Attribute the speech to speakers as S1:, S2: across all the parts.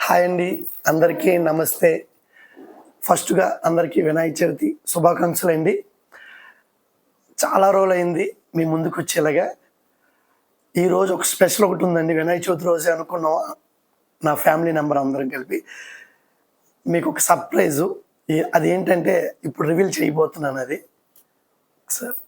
S1: Hi అండి, అందరికీ నమస్తే. ఫస్ట్గా అందరికీ వినాయక చవితి శుభాకాంక్షలు అండి. చాలా రోజులైంది మీ ముందుకు వచ్చేలాగా. ఈరోజు ఒక స్పెషల్ ఒకటి ఉందండి. వినాయక చవితి రోజే అనుకున్నాం నా ఫ్యామిలీ మెంబర్ అందరం కలిపి మీకు ఒక సర్ప్రైజు. అదేంటంటే ఇప్పుడు రివీల్ చేయబోతున్నాను. అది సార్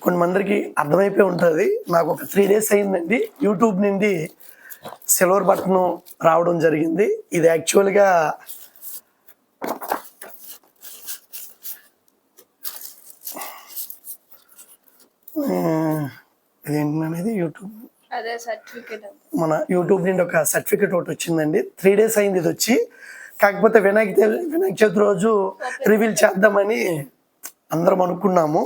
S1: కొంతమందికి అర్థమైపోయి ఉంటుంది. నాకు ఒక 3 days అయిందండి యూట్యూబ్ నుండి సిల్వర్ బటన్ రావడం జరిగింది. ఇది యాక్చువల్గా ఇదేంటనేది మన యూట్యూబ్ నుండి ఒక సర్టిఫికేట్ ఒకటి వచ్చిందండి. 3 days అయింది ఇది వచ్చి. కాకపోతే వినాయక చవితి రోజు రివీల్ చేద్దామని అందరం అనుకున్నాము.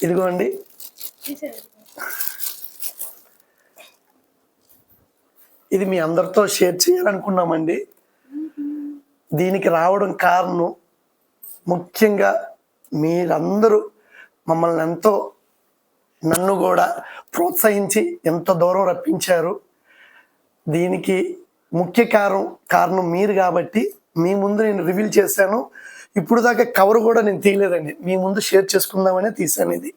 S1: ఇదిగోండి, ఇది మీ అందరితో షేర్ చేయాలనుకున్నామండి. దీనికి రావడం కారణం ముఖ్యంగా మీరందరూ మమ్మల్ని ఎంతో, నన్ను కూడా ప్రోత్సహించి ఎంత దూరం రప్పించారు. దీనికి ముఖ్య కారణం మీరు కాబట్టి మీ ముందు నేను రివీల్ చేశాను. ఇప్పుడు దాకా కవర్ కూడా నేను తీయలేదండి, మీ ముందు షేర్ చేసుకుందామని తీశాను. ఇది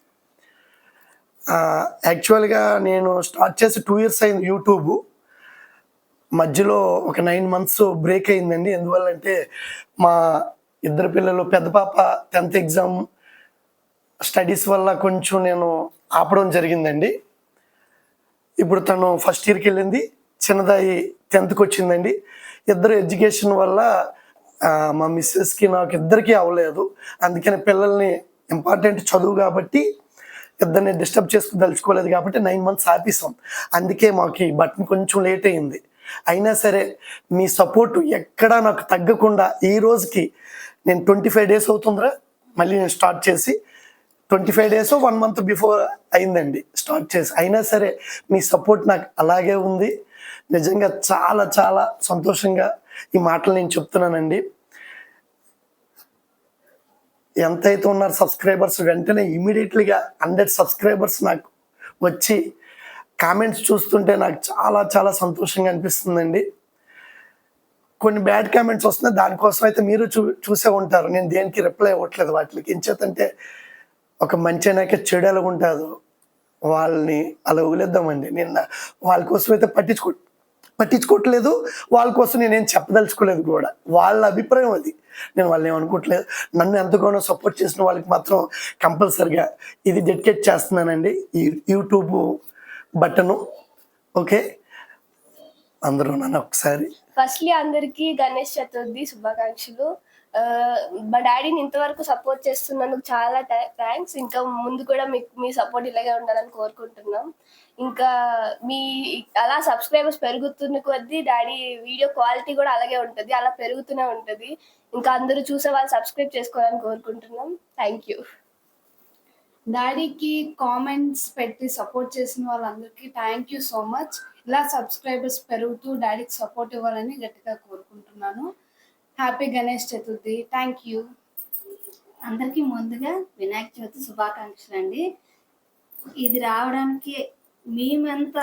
S1: యాక్చువల్గా నేను స్టార్ట్ చేసి 2 years అయింది యూట్యూబ్. మధ్యలో ఒక 9 months బ్రేక్ అయిందండి. ఎందువల్లంటే మా ఇద్దరు పిల్లలు, పెద్ద పాప 10th ఎగ్జామ్ స్టడీస్ వల్ల కొంచెం నేను ఆపడం జరిగిందండి. ఇప్పుడు తను ఫస్ట్ ఇయర్కి వెళ్ళింది, చిన్నదాయి 10th వచ్చిందండి. ఇద్దరు ఎడ్యుకేషన్ వల్ల మా మిస్సెస్కి నాకు ఇద్దరికీ అవ్వలేదు. అందుకని పిల్లల్ని ఇంపార్టెంట్ చదువు కాబట్టి ఇద్దరిని డిస్టర్బ్ దలుచుకోలేదు కాబట్టి 9 months ఆపేసాం. అందుకే మాకు ఈ బటన్ కొంచెం లేట్ అయింది. అయినా సరే మీ సపోర్టు ఎక్కడా నాకు తగ్గకుండా ఈ రోజుకి నేను 25 days అవుతుందిరా మళ్ళీ నేను స్టార్ట్ చేసి. 25 days 1 month బిఫోర్ అయిందండి స్టార్ట్ చేసి. అయినా సరే మీ సపోర్ట్ నాకు అలాగే ఉంది. నిజంగా చాలా చాలా సంతోషంగా ఈ మాటలు నేను చెప్తున్నానండి. ఎంతైతే ఉన్నారు సబ్స్క్రైబర్స్, వెంటనే ఇమీడియట్లీగా 100 subscribers నాకు వచ్చి కామెంట్స్ చూస్తుంటే నాకు చాలా చాలా సంతోషంగా అనిపిస్తుందండి. కొన్ని బ్యాడ్ కామెంట్స్ వస్తున్నాయి, దానికోసం అయితే మీరు చూసే ఉంటారు. నేను దేనికి రిప్లై ఇవ్వట్లేదు వాటికి. ఎంచేతంటే ఒక మంచి అయినాక చెడు ఎలాగ ఉంటుందో వాళ్ళని అలా వదిలేద్దామండి. నేను వాళ్ళ కోసం అయితే పట్టించుకోవట్లేదు. వాళ్ళ కోసం నేనేం చెప్పదలుచుకోలేదు కూడా. వాళ్ళ అభిప్రాయం అది, నేను వాళ్ళని ఏమనుకోవట్లేదు. నన్ను ఎంతగానో సపోర్ట్ చేసిన వాళ్ళకి మాత్రం కంపల్సరిగా ఇది డెడికేట్ చేస్తున్నానండి, ఈ యూట్యూబ్ బటను. ఓకే, అందరూ నన్ను ఒకసారి
S2: ఫస్ట్లీ అందరికీ గణేష్ చతుర్థి శుభాకాంక్షలు. మా డాడీని ఇంతవరకు సపోర్ట్ చేస్తున్నందుకు చాలా థ్యాంక్స్. ఇంకా ముందు కూడా మీ సపోర్ట్ ఇలాగే ఉండాలని కోరుకుంటున్నాం. ఇంకా మీ అలా సబ్స్క్రైబర్స్ పెరుగుతున్న కొద్దీ డాడీ వీడియో క్వాలిటీ కూడా అలాగే ఉంటుంది, అలా పెరుగుతూనే ఉంటుంది. ఇంకా అందరూ చూసే వాళ్ళు సబ్స్క్రైబ్ చేసుకోవాలని కోరుకుంటున్నాం. Thank you.
S3: డాడీకి కామెంట్స్ పెట్టి సపోర్ట్ చేసిన వాళ్ళందరికీ థ్యాంక్ యూ సో మచ్. ఇలా సబ్స్క్రైబర్స్ పెరుగుతూ డాడీకి సపోర్ట్ ఇవ్వాలని గట్టిగా కోరుకుంటున్నాను. Happy Ganesh Chaturthi. Thank you.
S4: అందరికీ ముందుగా వినాయక చవితి శుభాకాంక్షలు అండి. ఇది రావడానికి మేమెంత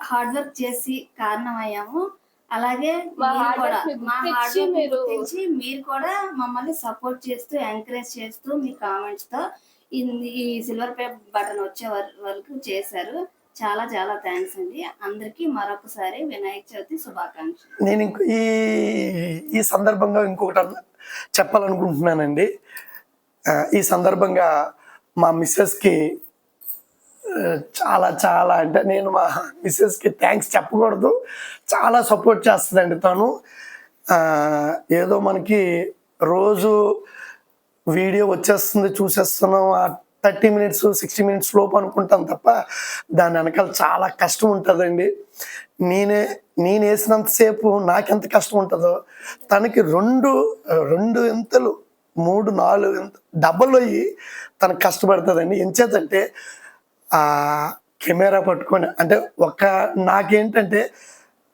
S4: హార్డ్ వర్క్ చేసి కారణమయ్యాము, అలాగే మీరు కూడా మమ్మల్ని సపోర్ట్ చేస్తూ ఎంకరేజ్ చేస్తూ మీ కామెంట్స్ తో ఈ సిల్వర్ బటన్ వచ్చే వరకు చేశారు. చాలా చాలా థ్యాంక్స్ అండి. అందరికీ మరొకసారి వినాయక చవితి శుభాకాంక్షలు.
S1: నేను ఈ సందర్భంగా ఇంకొకటి చెప్పాలనుకుంటున్నానండి. ఈ సందర్భంగా మా మిస్సెస్కి చాలా చాలా, అంటే నేను మా మిస్సెస్కి థ్యాంక్స్ చెప్పకూడదు, చాలా సపోర్ట్ చేస్తుందండి తను. ఏదో మనకి రోజు వీడియో వచ్చేస్తుంది, చూసేస్తున్నాం, 30 minutes 60 minutes లోపు అనుకుంటాం తప్ప దాని వెనకాల చాలా కష్టం ఉంటుందండి. నేను వేసినంతసేపు నాకెంత కష్టం ఉంటుందో తనకి రెండు ఇంతలు 3-4 డబ్బులు అయ్యి తనకు కష్టపడుతుందండి. ఎంచేతంటే కెమెరా పట్టుకొని అంటే నాకేంటంటే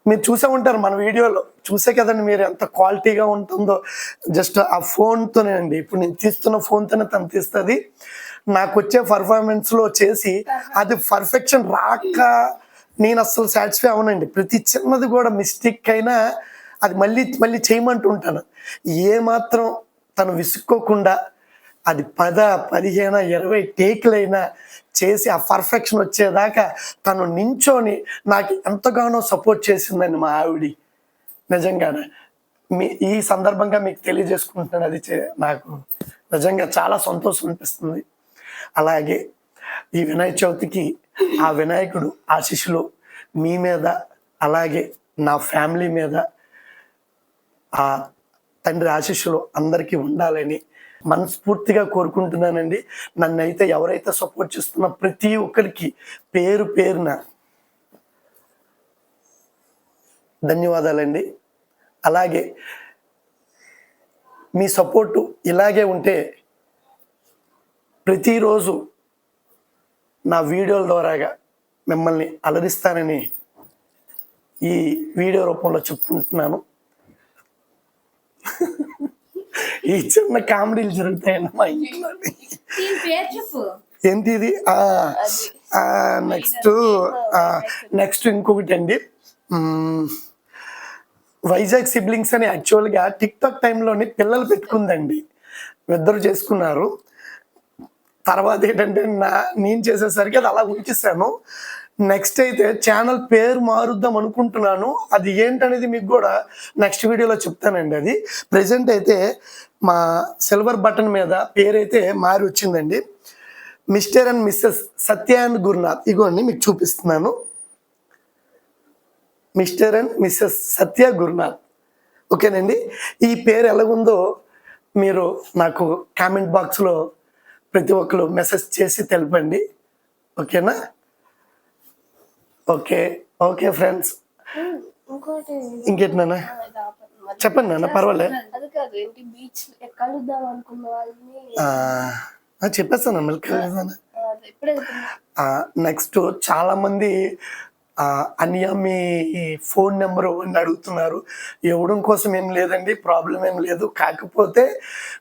S1: మీరు చూసే ఉంటారు మన వీడియోలో చూసే కదండి మీరు ఎంత క్వాలిటీగా ఉంటుందో. జస్ట్ ఆ ఫోన్తోనే అండి, ఇప్పుడు నేను తీస్తున్న ఫోన్తోనే తను తీస్తుంది. నాకు వచ్చే పర్ఫార్మెన్స్లో చేసి అది పర్ఫెక్షన్ రాక నేను అస్సలు సాటిస్ఫై అవనండి. ప్రతి చిన్నది కూడా మిస్టేక్ అయినా అది మళ్ళీ మళ్ళీ చేయమంటూ ఉంటాను. ఏమాత్రం తను విసుక్కోకుండా అది 10, 15, 20 టేకులైనా చేసి ఆ పర్ఫెక్షన్ వచ్చేదాకా తను నించొని నాకు ఎంతగానో సపోర్ట్ చేసిందండి మా ఆవిడి. నిజంగానే ఈ సందర్భంగా మీకు తెలియజేసుకుంటున్నాను. అది నాకు నిజంగా చాలా సంతోషం అనిపిస్తుంది. అలాగే ఈ వినాయక చవితికి ఆ వినాయకుడు ఆశీస్సులు మీ మీద అలాగే నా ఫ్యామిలీ మీద ఆ తండ్రి ఆశీస్సులు అందరికీ ఉండాలని మనస్ఫూర్తిగా కోరుకుంటున్నానండి. నన్నైతే ఎవరైతే సపోర్ట్ చేస్తున్నా ప్రతి ఒక్కరికి పేరు పేరున ధన్యవాదాలండి. అలాగే మీ సపోర్టు ఇలాగే ఉంటే ప్రతిరోజు నా వీడియోల ద్వారాగా మిమ్మల్ని అలరిస్తానని ఈ వీడియో రూపంలో చెప్పుకుంటున్నాను. ఈ చిన్న కామెడీలు జరుగుతాయండి మా ఇంట్లో. ఏంటి ఇది? నెక్స్ట్ ఇంకొకటి అండి, వైజాగ్ సిబ్లింగ్స్ అని యాక్చువల్గా టిక్టాక్ టైంలోని పిల్లలు పెట్టుకుందండి, ఇద్దరు చేసుకున్నారు. తర్వాత ఏంటంటే నేను చేసేసరికి అది అలా ఉంచేసాను. నెక్స్ట్ అయితే ఛానల్ పేరు మారుద్దాం అనుకుంటున్నాను. అది ఏంటనేది మీకు కూడా నెక్స్ట్ వీడియోలో చెప్తానండి. అది ప్రజెంట్ అయితే మా సిల్వర్ బటన్ మీద పేరైతే మారి వచ్చిందండి. Mr and Mrs Satya and Gurunath. ఇగోండి మీకు చూపిస్తున్నాను. Mr and Mrs Satya Gurunath. ఓకేనండి. ఈ పేరు ఎలాగుందో మీరు నాకు కామెంట్ బాక్స్లో ప్రతి ఒక్కరు మెసేజ్ చేసి తెలపండి. ఓకేనా? Okay friends.
S2: ఇంకోటి
S1: ఇంకేంటి నాన్న? చెప్పండి నాన్న, పర్వాలేదు.
S2: అది కాదు, ఏంటి బీచ్ కలుద్దాం అనుకున్న వాళ్ళని
S1: చెప్పేస్తాను మళ్ళీ.
S2: ఇప్పుడే
S1: నెక్స్ట్ చాలా మంది అన్నయ్య మీ ఫోన్ నెంబరు అని అడుగుతున్నారు. ఇవ్వడం కోసం ఏం లేదండి, ప్రాబ్లం ఏం లేదు. కాకపోతే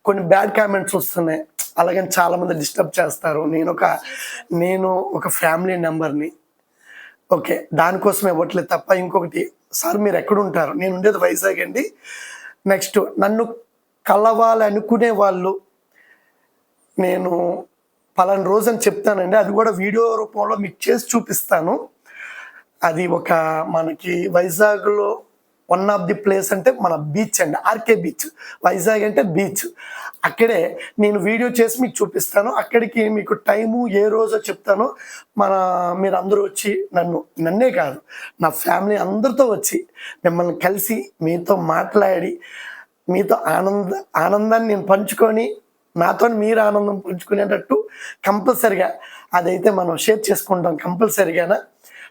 S1: కొన్ని బ్యాడ్ కామెంట్స్ వస్తున్నాయి, అలాగని చాలామంది డిస్టర్బ్ చేస్తారు. నేను ఒక ఫ్యామిలీ నెంబర్ని, ఓకే, దానికోసం ఇవ్వట్లేదు తప్ప ఇంకొకటి. సార్ మీరు ఎక్కడుంటారు? నేను ఉండేది వైజాగ్ అండి. నెక్స్ట్ నన్ను కలవాలనుకునే వాళ్ళు నేను పలానా రోజు అని చెప్తానండి. అది కూడా వీడియో రూపంలో మీకు చేసి చూపిస్తాను. అది మనకి వైజాగ్లో వన్ ఆఫ్ ది ప్లేస్ అంటే మన బీచ్ అండి, ఆర్కే బీచ్. వైజాగ్ అంటే బీచ్. అక్కడే నేను వీడియో చేసి మీకు చూపిస్తాను. అక్కడికి మీకు టైము ఏ రోజో చెప్తాను. మీరు అందరూ వచ్చి నన్నే కాదు నా ఫ్యామిలీ అందరితో వచ్చి మిమ్మల్ని కలిసి మీతో మాట్లాడి మీతో ఆనందాన్ని నేను పంచుకొని నాతో మీరు ఆనందం పంచుకునేటట్టు కంపల్సరిగా అదైతే మనం షేర్ చేసుకుంటాం కంపల్సరిగానా.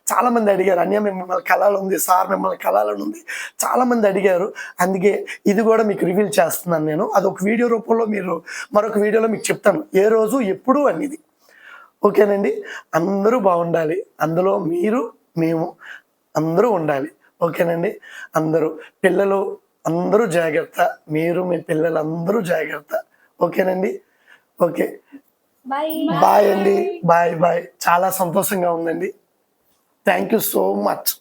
S1: చాలామంది అడిగారు, అన్నయ్య మిమ్మల్ని కలాలని సార్ మిమ్మల్ని కలాలని ఉంది, చాలామంది అడిగారు. అందుకే ఇది కూడా మీకు రివీల్ చేస్తున్నాను నేను. అదొక వీడియో రూపంలో మరొక వీడియోలో మీకు చెప్తాను ఏ రోజు ఎప్పుడు అనేది. ఓకేనండి. అందరూ బాగుండాలి, అందులో మేము అందరూ ఉండాలి. ఓకేనండి. పిల్లలు అందరూ జాగ్రత్త, మీరు మీ పిల్లలు అందరూ జాగ్రత్త. ఓకేనండి. ఓకే, బాయ్ అండి. బాయ్. చాలా సంతోషంగా ఉందండి. Thank you so much.